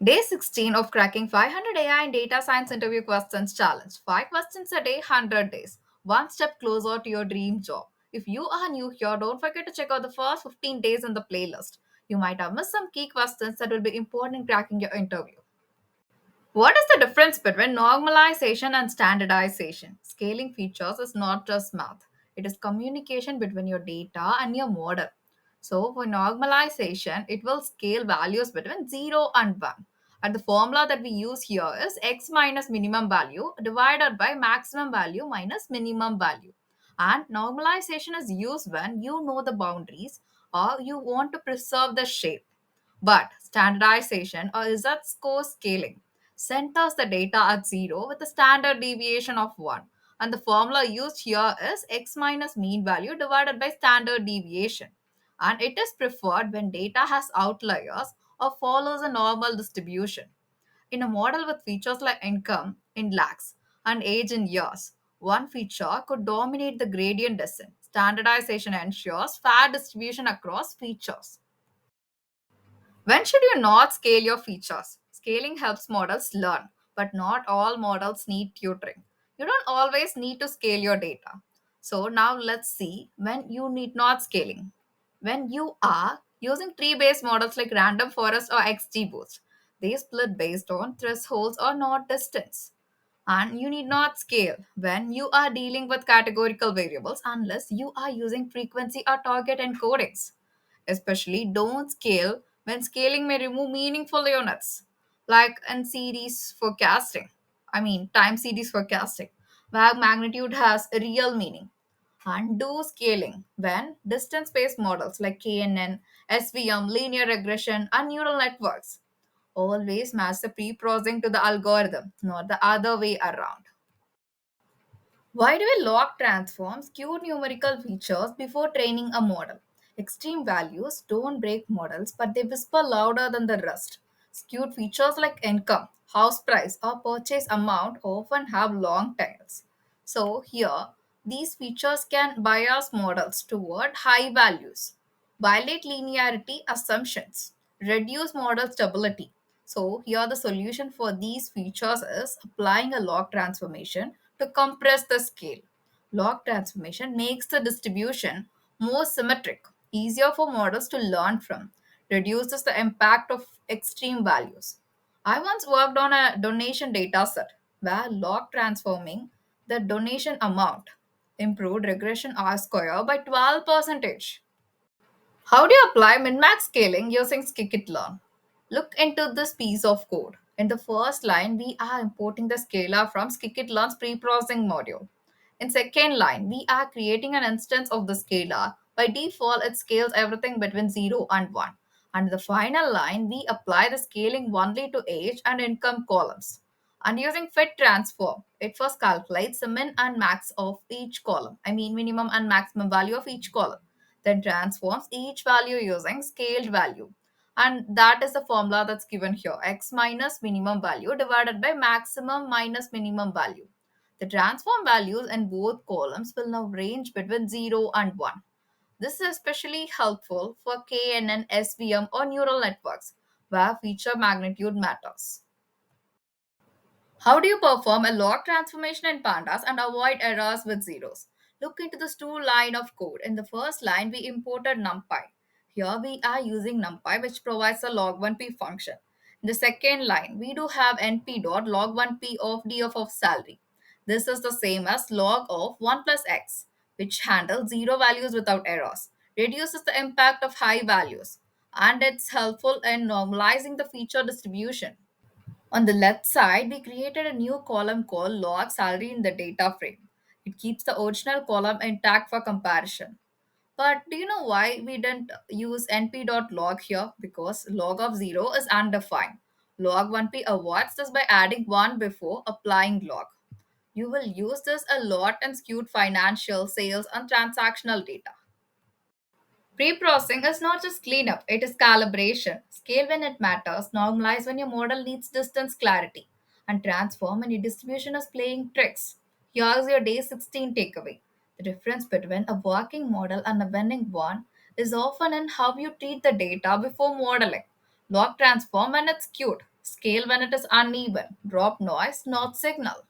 Day 16 of cracking 500 AI and data science interview questions challenge. 5 questions a day, 100 days. One step closer to your dream job. If you are new here, don't forget to check out the first 15 days in the playlist. You might have missed some key questions that will be important in cracking your interview. What is the difference between normalization and standardization? Scaling features is not just math, it is communication between your data and your model. So, for normalization, it will scale values between 0 and 1. And the formula that we use here is x minus minimum value divided by maximum value minus minimum value. And normalization is used when you know the boundaries or you want to preserve the shape. But standardization or z-score scaling centers the data at 0 with a standard deviation of 1. And the formula used here is x minus mean value divided by standard deviation. And it is preferred when data has outliers or follows a normal distribution. In a model with features like income in lakhs and age in years, one feature could dominate the gradient descent. Standardization ensures fair distribution across features. When should you not scale your features? Scaling helps models learn, but not all models need tutoring. You don't always need to scale your data. So now let's see when you need not scaling. When you are using tree-based models like random forest or XGBoost, they split based on thresholds or not distance. And you need not scale when you are dealing with categorical variables unless you are using frequency or target encodings. Especially don't scale when scaling may remove meaningful units, like in series forecasting. Time series forecasting, where magnitude has a real meaning. And do scaling when distance based models like KNN, SVM, linear regression, and neural networks always match the pre processing to the algorithm, not the other way around. Why do we log transform skewed numerical features before training a model? Extreme values don't break models, but they whisper louder than the rest. Skewed features like income, house price, or purchase amount often have long tails. So, here, these features can bias models toward high values, violate linearity assumptions, reduce model stability. So, here the solution for these features is applying a log transformation to compress the scale. Log transformation makes the distribution more symmetric, easier for models to learn from, reduces the impact of extreme values. I once worked on a donation data set where log transforming the donation amount improved regression R square by 12 percentage. How do you apply min-max scaling using Scikit-learn? Look into this piece of code. In the first line, we are importing the scalar from Scikit-learn's pre-processing module. In second line, we are creating an instance of the scalar. By default, it scales everything between 0 and 1. And in the final line, we apply the scaling only to age and income columns. And using fit transform, it first calculates the min and max of each column. Minimum and maximum value of each column, then transforms each value using scaled value. And that is the formula that's given here, x minus minimum value divided by maximum minus minimum value. The transform values in both columns will now range between 0 and 1. This is especially helpful for KNN, SVM, or neural networks where feature magnitude matters. How do you perform a log transformation in pandas and avoid errors with zeros? Look into this two line of code. In the first line, we imported numpy. Here we are using numpy, which provides a log1p function. In the second line, we do have np.log1p of df of salary. This is the same as log of 1 plus x, which handles zero values without errors, reduces the impact of high values, and it's helpful in normalizing the feature distribution. On the left side, we created a new column called log salary in the data frame. It keeps the original column intact for comparison. But do you know why we didn't use np.log here? Because log of 0 is undefined. Log 1p avoids this by adding 1 before applying log. You will use this a lot in skewed financial, sales, and transactional data. Pre-processing is not just cleanup, it is calibration. Scale when it matters, normalize when your model needs distance clarity, and transform when your distribution is playing tricks. Here's your day 16 takeaway. The difference between a working model and a winning one is often in how you treat the data before modeling. Log transform when it's cute, Scale when it is uneven. Drop noise, not signal.